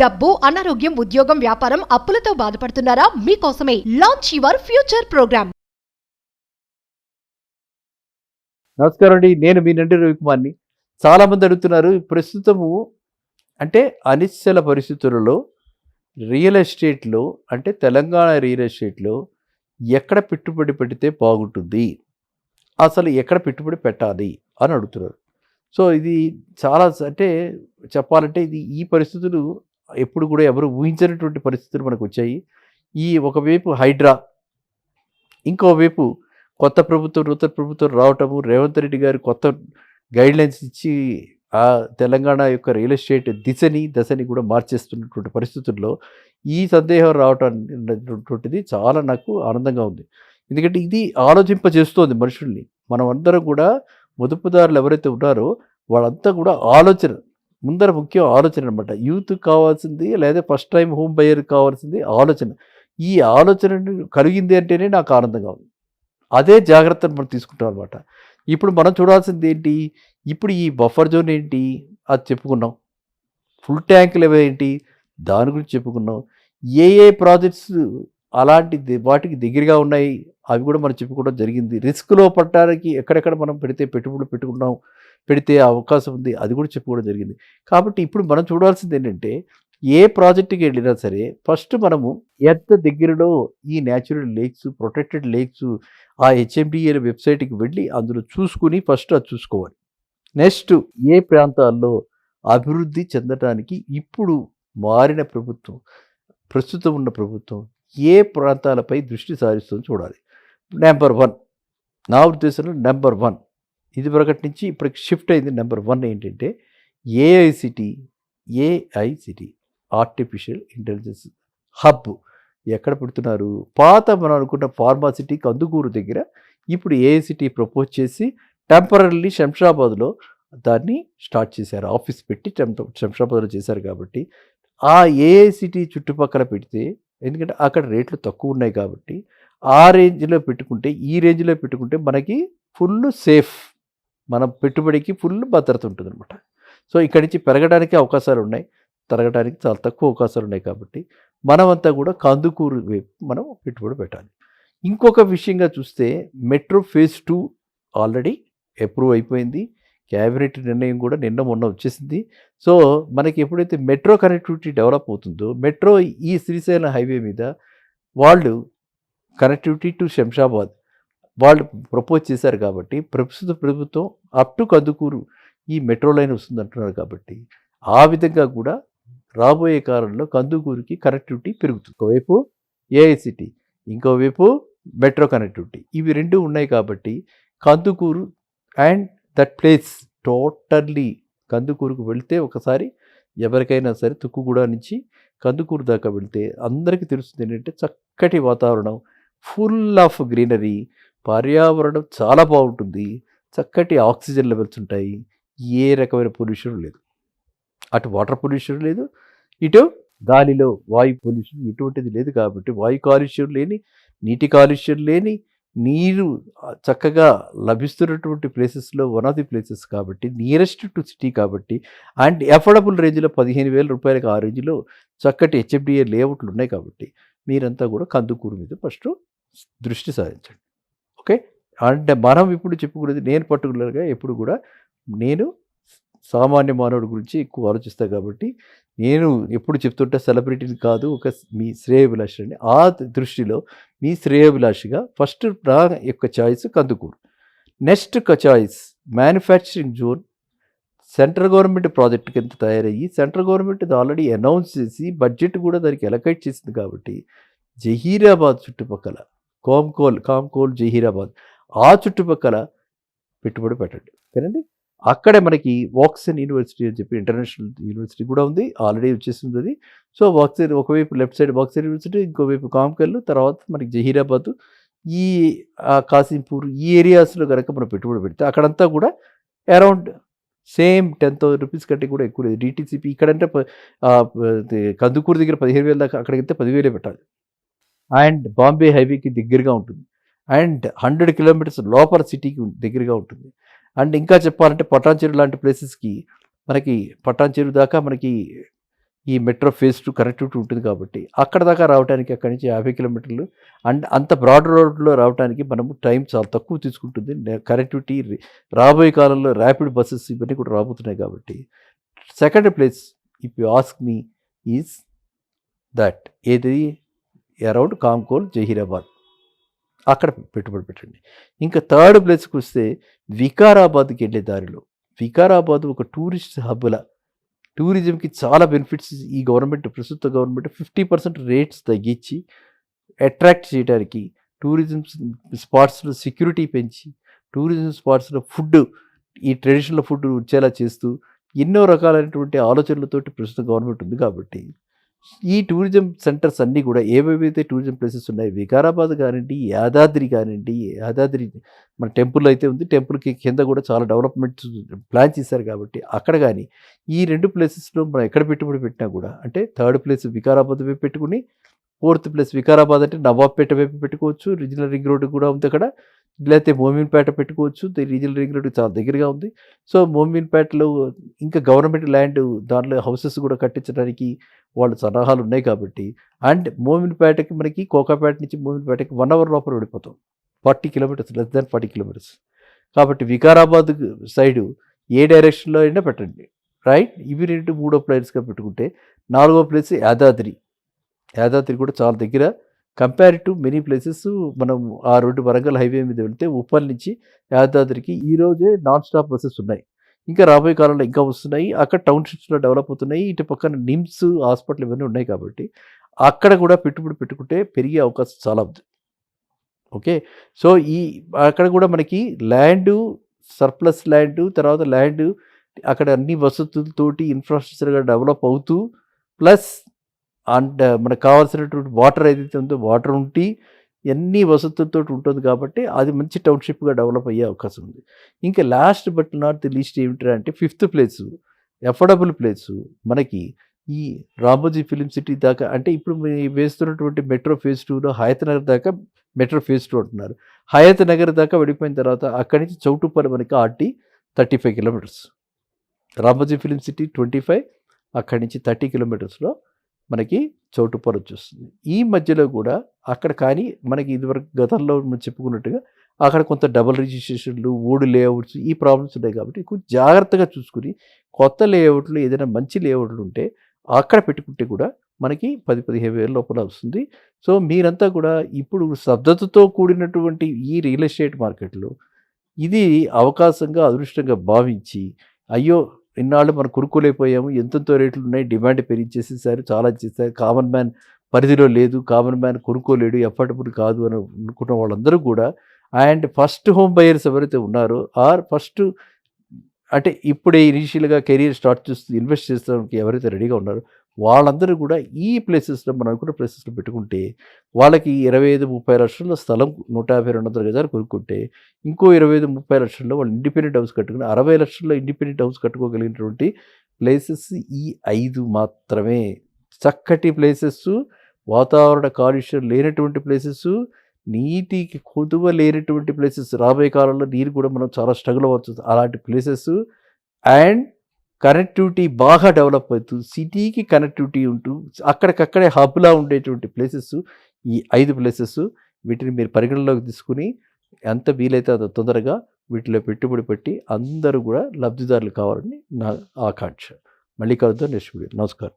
డబ్బు, అనారోగ్యం, ఉద్యోగం, వ్యాపారం, అప్పులతో బాధపడుతున్నారా? మీకోసమే లాంచ్ యువర్ ఫ్యూచర్ ప్రోగ్రామ్. నమస్కారం అండి, నేను మీ నండూరి రవి కుమార్ని. చాలామంది అడుగుతున్నారు, ప్రస్తుతము అంటే అనిశ్చల పరిస్థితులలో రియల్ ఎస్టేట్లో, అంటే తెలంగాణ రియల్ ఎస్టేట్లో ఎక్కడ పెట్టుబడి పెడితే బాగుంటుంది, అసలు ఎక్కడ పెట్టుబడి పెట్టాలి అని అడుగుతున్నారు. సో ఇది చాలా అంటే చెప్పాలంటే ఈ పరిస్థితులు ఎప్పుడు కూడా ఎవరు ఊహించినటువంటి పరిస్థితులు మనకు వచ్చాయి. ఒకవైపు హైడ్రా, ఇంకోవైపు కొత్త ప్రభుత్వం, నూతన ప్రభుత్వం రావటము, రేవంత్ రెడ్డి గారు కొత్త గైడ్లైన్స్ ఇచ్చి ఆ తెలంగాణ యొక్క రియల్ ఎస్టేట్ దశని కూడా మార్చేస్తున్నటువంటి పరిస్థితుల్లో ఈ సందేహం రావటం అనేటువంటిది చాలా నాకు ఆనందంగా ఉంది. ఎందుకంటే ఇది ఆలోచింపజేస్తోంది మనుషుల్ని. మనం అందరం కూడా పొదుపుదారులు ఎవరైతే ఉన్నారో వాళ్ళంతా కూడా ముందర ముఖ్యం ఆలోచన అనమాట. యూత్కి కావాల్సింది, లేదా ఫస్ట్ టైం హోమ్ బయర్కి కావాల్సింది ఆలోచన. ఈ ఆలోచన కలిగింది అంటేనే నాకు ఆనందంగా ఉంది. అదే జాగ్రత్తను మనం తీసుకుంటాం అనమాట. ఇప్పుడు మనం చూడాల్సింది ఏంటి, ఇప్పుడు ఈ బఫర్ జోన్ ఏంటి అది చెప్పుకున్నాం, ఫుల్ ట్యాంక్ లెవెల్ ఏంటి దాని గురించి చెప్పుకున్నాం, ఏ ప్రాజెక్ట్స్ అలాంటి వాటికి దగ్గరగా ఉన్నాయి అవి కూడా మనం చెప్పుకోవడం జరిగింది. రిస్క్లో పట్టడానికి ఎక్కడెక్కడ మనం పెట్టుబడులు పెడితే అవకాశం ఉంది అది కూడా చెప్పుకోవడం జరిగింది. కాబట్టి ఇప్పుడు మనం చూడాల్సింది ఏంటంటే, ఏ ప్రాజెక్టుకి వెళ్ళినా సరే ఫస్ట్ మనము ఎంత దగ్గరలో ఈ న్యాచురల్ లేక్స్, ప్రొటెక్టెడ్ లేక్స్, ఆ హెచ్ఎండిఏ వెబ్సైట్కి వెళ్ళి అందులో చూసుకుని ఫస్ట్ అది చూసుకోవాలి. నెక్స్ట్ ఏ ప్రాంతాల్లో అభివృద్ధి చెందడానికి ఇప్పుడు మారిన ప్రభుత్వం, ప్రస్తుతం ఉన్న ప్రభుత్వం ఏ ప్రాంతాలపై దృష్టి సారిస్తుందో చూడాలి. నెంబర్ 1 నా ఉద్దేశంలో నెంబర్ 1 ఇది వరకటి నుంచి ఇప్పటికి షిఫ్ట్ అయింది. నెంబర్ 1 ఏంటంటే ఏఐసిటీ ఆర్టిఫిషియల్ ఇంటెలిజెన్స్ హబ్ ఎక్కడ పెడుతున్నారు. పాత మనం అనుకున్న ఫార్మాసిటీ కందుకూరు దగ్గర ఇప్పుడు ఏఐసిటీ ప్రపోజ్ చేసి టెంపరరీ శంషాబాద్లో దాన్ని స్టార్ట్ చేశారు. ఆఫీస్ పెట్టి శంషాబాద్లో చేశారు. కాబట్టి ఆ ఏఐసిటీ చుట్టుపక్కల పెడితే, ఎందుకంటే అక్కడ రేట్లు తక్కువ ఉన్నాయి కాబట్టి ఆ రేంజ్లో పెట్టుకుంటే, ఈ రేంజ్లో పెట్టుకుంటే మనకి ఫుల్ సేఫ్, మన పెట్టుబడికి ఫుల్ భద్రత ఉంటుంది అనమాట. సో ఇక్కడి నుంచి పెరగడానికి అవకాశాలు ఉన్నాయి, తరగడానికి చాలా తక్కువ అవకాశాలు ఉన్నాయి. కాబట్టి మనమంతా కూడా కందుకూరు వైపు మనం పెట్టుబడి పెట్టాలి. ఇంకొక విషయంగా చూస్తే మెట్రో ఫేజ్ 2 ఆల్రెడీ అప్రూవ్ అయిపోయింది. క్యాబినెట్ నిర్ణయం కూడా మొన్న వచ్చేసింది. సో మనకి ఎప్పుడైతే మెట్రో కనెక్టివిటీ డెవలప్ అవుతుందో, మెట్రో ఈ శ్రీశైలం హైవే మీద వాళ్ళు కనెక్టివిటీ టు శంషాబాద్ వాళ్ళు ప్రపోజ్ చేశారు. కాబట్టి ప్రస్తుత ప్రభుత్వం అప్ టు కందుకూరు ఈ మెట్రో లైన్ వస్తుంది అంటున్నారు. కాబట్టి ఆ విధంగా కూడా రాబోయే కాలంలో కందుకూరుకి కనెక్టివిటీ పెరుగుతుంది. ఒకవైపు ఏఐసిటీ, ఇంకోవైపు మెట్రో కనెక్టివిటీ, ఇవి రెండు ఉన్నాయి. కాబట్టి Kandukur and that place totally, కందుకూరుకు వెళ్తే ఒకసారి ఎవరికైనా సరే తుక్కుగూడ నుంచి కందుకూరు దాకా వెళ్తే అందరికీ తెలుస్తుంది ఏంటంటే చక్కటి వాతావరణం, ఫుల్ ఆఫ్ గ్రీనరీ, పర్యావరణం చాలా బాగుంటుంది, చక్కటి ఆక్సిజన్ లెవెల్స్ ఉంటాయి, ఏ రకమైన పొల్యూషన్ లేదు. అటు వాటర్ పొల్యూషన్ లేదు, ఇటు గాలిలో వాయు పొల్యూషన్ ఎటువంటిది లేదు. కాబట్టి వాయు కాలుష్యం లేని, నీటి కాలుష్యం లేని, నీరు చక్కగా లభిస్తున్నటువంటి ప్లేసెస్లో వన్ ఆఫ్ ది ప్లేసెస్. కాబట్టి నియరెస్ట్ టు సిటీ కాబట్టి, అండ్ అఫోర్డబుల్ రేంజ్లో 15,000 రూపాయలకు ఆ రేంజ్లో చక్కటి హెచ్ఎండిఏ లేఅవుట్లు ఉన్నాయి. కాబట్టి మీరంతా కూడా కందుకూరు మీద ఫస్ట్ దృష్టి సారించండి. ఓకే. అండ్ మనం ఇప్పుడు చెప్పుకునేది, నేను పర్టికులర్గా ఎప్పుడు కూడా నేను సామాన్య మానవుడి గురించి ఎక్కువ ఆలోచిస్తాను. కాబట్టి నేను ఎప్పుడు చెప్తుంటే సెలబ్రిటీని కాదు, ఒక మీ శ్రేయోభిలాషి అండి. ఆ దృష్టిలో మీ శ్రేయోభిలాషిగా ఫస్ట్ నా యొక్క choice Kandukur. Next choice manufacturing zone, central government project కింద తయారయ్యి సెంట్రల్ గవర్నమెంట్ ఆల్రెడీ అనౌన్స్ చేసి బడ్జెట్ కూడా దానికి అలొకేట్ చేసింది. కాబట్టి జహీరాబాద్ చుట్టుపక్కల, కామ్కోల్ జహీరాబాద్ ఆ చుట్టుపక్కల పెట్టుబడి పెట్టండి. ఓకేనండి. అక్కడే మనకి వాక్సన్ యూనివర్సిటీ అని చెప్పి ఇంటర్నేషనల్ యూనివర్సిటీ కూడా ఉంది, ఆల్రెడీ వచ్చేసింది అది. సో వాక్సన్ ఒకవైపు లెఫ్ట్ సైడ్ వాక్సన్ యూనివర్సిటీ, ఇంకోవైపు కామ్కల్, తర్వాత మనకి జహీరాబాద్, ఈ కాసింపూర్, ఈ ఏరియాస్లో కనుక మనం పెట్టుబడి పెడితే అక్కడంతా కూడా అరౌండ్ సేమ్ 10,000 రూపీస్ కంటే కూడా ఎక్కువ లేదు. డిటీసీపీ ఇక్కడంటే కందుకూరు దగ్గర 15,000 దాకా, అక్కడికైతే 10,000 పెట్టాలి. అండ్ బాంబే హైవేకి దగ్గరగా ఉంటుంది, అండ్ 100 కిలోమీటర్స్ లోపల సిటీకి దగ్గరగా ఉంటుంది. అండ్ ఇంకా చెప్పాలంటే పటాన్చెరు లాంటి ప్లేసెస్కి, మనకి పటాన్చెరు దాకా మనకి ఈ మెట్రో ఫేజ్ 2 కనెక్టివిటీ ఉంటుంది కాబట్టి అక్కడ దాకా రావడానికి అక్కడి నుంచి 50 కిలోమీటర్లు అండ్ అంత బ్రాడ్ రోడ్లో రావడానికి మనము టైం చాలా తక్కువ తీసుకుంటుంది. కనెక్టివిటీ రాబోయే కాలంలో ర్యాపిడ్ బస్సెస్ ఇవన్నీ కూడా రాబోతున్నాయి కాబట్టి second place if you ask me is that ఏది అరౌండ్ కాంకోల్ జహీరాబాద్ అక్కడ పెట్టుబడి పెట్టండి. ఇంకా థర్డ్ ప్లేస్కి వస్తే వికారాబాద్కి వెళ్ళే దారిలో వికారాబాద్ ఒక టూరిస్ట్ హబ్లా టూరిజంకి చాలా బెనిఫిట్స్ ఈ గవర్నమెంట్ ప్రస్తుత గవర్నమెంట్ 50% రేట్స్ తగ్గించి అట్రాక్ట్ చేయడానికి టూరిజం స్పాట్స్లో సెక్యూరిటీ పెంచి టూరిజం స్పాట్స్లో ఫుడ్ ఈ ట్రెడిషనల్ ఫుడ్ వచ్చేలా చేస్తూ ఎన్నో రకాలైనటువంటి ఆలోచనలతోటి ప్రస్తుత గవర్నమెంట్ ఉంది కాబట్టి ఈ టూరిజం సెంటర్స్ అన్నీ కూడా ఏవేవైతే టూరిజం ప్లేసెస్ ఉన్నాయి వికారాబాద్ కానివ్వండి యాదాద్రి మన టెంపుల్ అయితే ఉంది టెంపుల్కి కింద కూడా చాలా డెవలప్మెంట్ ప్లాన్ చేశారు కాబట్టి అక్కడ కానీ ఈ రెండు ప్లేసెస్లో మనం ఎక్కడ పెట్టుబడి పెట్టినా కూడా అంటే థర్డ్ ప్లేస్ వికారాబాద్ వైపు పెట్టుకుని ఫోర్త్ ప్లేస్ వికారాబాద్ అంటే నవాబ్పేట వైపు పెట్టుకోవచ్చు రీజనల్ రింగ్ రోడ్డు కూడా ఉంది అక్కడ లేకపోతే మోమిన్పేట పెట్టుకోవచ్చు రీజనల్ రింగ్ రోడ్డు చాలా దగ్గరగా ఉంది. సో మోమిన్పేటలో ఇంకా గవర్నమెంట్ ల్యాండ్ దాంట్లో హౌసెస్ కూడా కట్టించడానికి వాళ్ళు సలహాలు ఉన్నాయి కాబట్టి అండ్ మోమిన్పేటకి మనకి కోకాపేట నుంచి మోమిన్పేటకి 1 అవర్ లోపల వెళ్ళిపోతాం 40 కిలోమీటర్స్ లెస్ దాన్ 40 కిలోమీటర్స్ కాబట్టి వికారాబాద్ సైడు ఏ డైరెక్షన్లో అయినా పెట్టండి రైట్. ఇవి రెండు మూడో ప్లేస్గా పెట్టుకుంటే నాలుగో ప్లేస్ యాదాద్రి కూడా చాలా దగ్గర కంపేర్ టు మెనీ ప్లేసెస్. మనం ఆ రోడ్డు వరంగల్ హైవే మీద వెళ్తే ఉప్పల్ నుంచి యాదాద్రికి ఈరోజే నాన్ స్టాప్ బస్సెస్ ఉన్నాయి. ఇంకా రాబోయే కాలంలో ఇంకా వస్తున్నాయి. అక్కడ టౌన్షిప్స్లో డెవలప్ అవుతున్నాయి. ఇటు పక్కన నిమ్స్ హాస్పిటల్ ఇవన్నీ ఉన్నాయి కాబట్టి అక్కడ కూడా పెట్టుబడి పెట్టుకుంటే పెరిగే అవకాశం చాలా ఉంది. ఓకే. సో అక్కడ కూడా మనకి ల్యాండు సర్ప్లస్ ల్యాండు తర్వాత ల్యాండు అక్కడ అన్ని వసతులతోటి ఇన్ఫ్రాస్ట్రక్చర్గా డెవలప్ అవుతూ ప్లస్ అండ్ మనకు కావాల్సినటువంటి వాటర్ ఏదైతే ఉందో వాటర్ ఉండి అన్ని వసతులతో ఉంటుంది కాబట్టి అది మంచి టౌన్షిప్గా డెవలప్ అయ్యే అవకాశం ఉంది. ఇంకా last but not the least ఏమిటంటే ఫిఫ్త్ ప్లేసు ఎఫోర్డబుల్ ప్లేసు మనకి ఈ రామోజీ ఫిలిం సిటీ దాకా అంటే ఇప్పుడు వేస్తున్నటువంటి మెట్రో ఫేజ్ 2లో హయత్ నగర్ దాకా మెట్రో ఫేజ్ 2 అంటున్నారు. హయత్ నగర్ దాకా వెళ్ళిపోయిన తర్వాత అక్కడి నుంచి చౌటుప్పల్ మనకి 35 కిలోమీటర్స్ రామోజీ ఫిలిం సిటీ 25 అక్కడి నుంచి 30 కిలోమీటర్స్లో మనకి చౌటుప్పల్ వచ్చేస్తుంది. ఈ మధ్యలో కూడా అక్కడ కానీ మనకి ఇదివరకు గతంలో మనం చెప్పుకున్నట్టుగా అక్కడ కొంత డబుల్ రిజిస్ట్రేషన్లు ఓల్డ్ లేఅవుట్స్ ఈ ప్రాబ్లమ్స్ ఉన్నాయి కాబట్టి కొంచెం జాగ్రత్తగా చూసుకుని కొత్త లేఅవుట్లు ఏదైనా మంచి లేఅవుట్లు ఉంటే అక్కడ పెట్టుకుంటే కూడా మనకి 10-15 వేల లోపల వస్తుంది. సో మీరంతా కూడా ఇప్పుడు శ్రద్ధతో కూడినటువంటి ఈ రియల్ ఎస్టేట్ మార్కెట్లో ఇది అవకాశంగా అదృష్టంగా భావించి అయ్యో ఇన్నాళ్ళు మనం కొనుక్కోలేకపోయాము ఎంతెంతో రేట్లు ఉన్నాయి డిమాండ్ పెరిగించేసేసారు చాలా చేశారు కామన్ మ్యాన్ పరిధిలో లేదు కామన్ మ్యాన్ కొనుక్కోలేడు ఎఫర్డబుల్ కాదు అని అనుకున్న వాళ్ళందరూ కూడా అండ్ ఫస్ట్ హోమ్ బయర్స్ ఎవరైతే ఉన్నారో ఆర్ ఫస్ట్ అంటే ఇప్పుడే ఇనీషియల్గా కెరీర్ స్టార్ట్ చేస్తూ ఇన్వెస్ట్ చేస్తానికి ఎవరైతే రెడీగా ఉన్నారో వాళ్ళందరూ కూడా ఈ ప్లేసెస్లో మనం అనుకున్న ప్లేసెస్లో పెట్టుకుంటే వాళ్ళకి 25-30 లక్షల స్థలం 150-200 గజాలు కొనుక్కుంటే ఇంకో 25-30 లక్షల్లో వాళ్ళు ఇండిపెండెంట్ హౌస్ కట్టుకుని 60 లక్షల్లో ఇండిపెండెంట్ హౌస్ కట్టుకోగలిగినటువంటి ప్లేసెస్ ఈ 5 మాత్రమే. చక్కటి ప్లేసెస్ వాతావరణ కాలుష్యం లేనటువంటి ప్లేసెస్ నీటికి కొదువ లేనటువంటి ప్లేసెస్ రాబోయే కాలంలో నీరు కూడా మనం చాలా స్ట్రగుల్ అవ్వచ్చు అలాంటి ప్లేసెస్ అండ్ కనెక్టివిటీ బాగా డెవలప్ అవుతూ సిటీకి కనెక్టివిటీ ఉంటూ అక్కడికక్కడే హబ్లా ఉండేటువంటి ప్లేసెస్ ఈ 5 ప్లేసెస్ వీటిని మీరు పరిగణలోకి తీసుకుని ఎంత వీలైతే అంత తొందరగా వీటిలో పెట్టుబడి పెట్టి అందరూ కూడా లబ్ధిదారులు కావాలని నా ఆకాంక్ష. మళ్ళీ కలుద్దాం నెక్స్ట్ వీడియో. నమస్కారం.